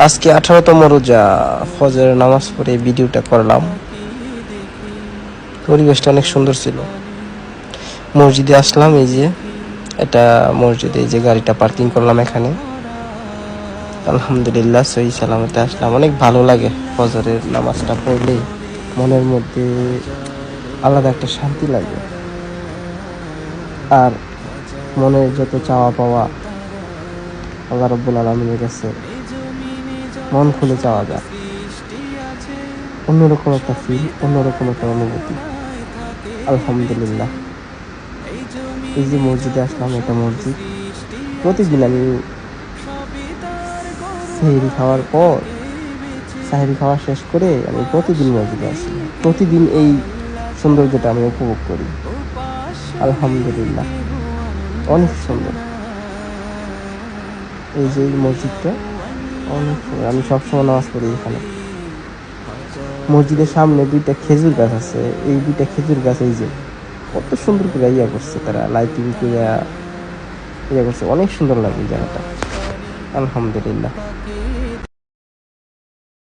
আজকে 18তম রোজা, ফজরের নামাজ পড়ে ভিডিওটা করলাম। পরিবেশটা অনেক সুন্দর ছিল। মসজিদে আসলাম, এই যে এটা মসজিদে, এই যে গাড়িটা পার্কিং করলাম এখানে। আলহামদুলিল্লাহ সহি সালামতে আসলাম। অনেক ভালো লাগে ফজরের নামাজটা পড়লেই, মনের মধ্যে আলাদা একটা শান্তি লাগে। আর মনের যত চাওয়া পাওয়া আল্লাহ রাব্বুল আলামিনের কাছে মন খুলে চাওয়া যায়। অন্যরকম একটা ফিল, অন্যরকম একটা অনুভূতি। আলহামদুলিল্লাহ। এই যে মসজিদে আসলাম, এটা মসজিদ। প্রতিদিন আমি সেহরি খাওয়ার পর, সেহরি খাওয়া শেষ করে আমি প্রতিদিন মসজিদে আসি। প্রতিদিন এই সৌন্দর্যটা আমি উপভোগ করি। আলহামদুলিল্লাহ, অনেক সুন্দর। এই যে এই মসজিদটা অনেক সুন্দর। আমি সবসময় নামাজ পড়ি এখানে। মসজিদের সামনে 2টা খেজুর গাছ আছে। এই 2টা খেজুর গাছ, এই যে কত সুন্দর করে ইয়া করছে তারা, লাইটিং করে ইয়া করছে। অনেক সুন্দর লাগে জায়গাটা। আলহামদুলিল্লাহ।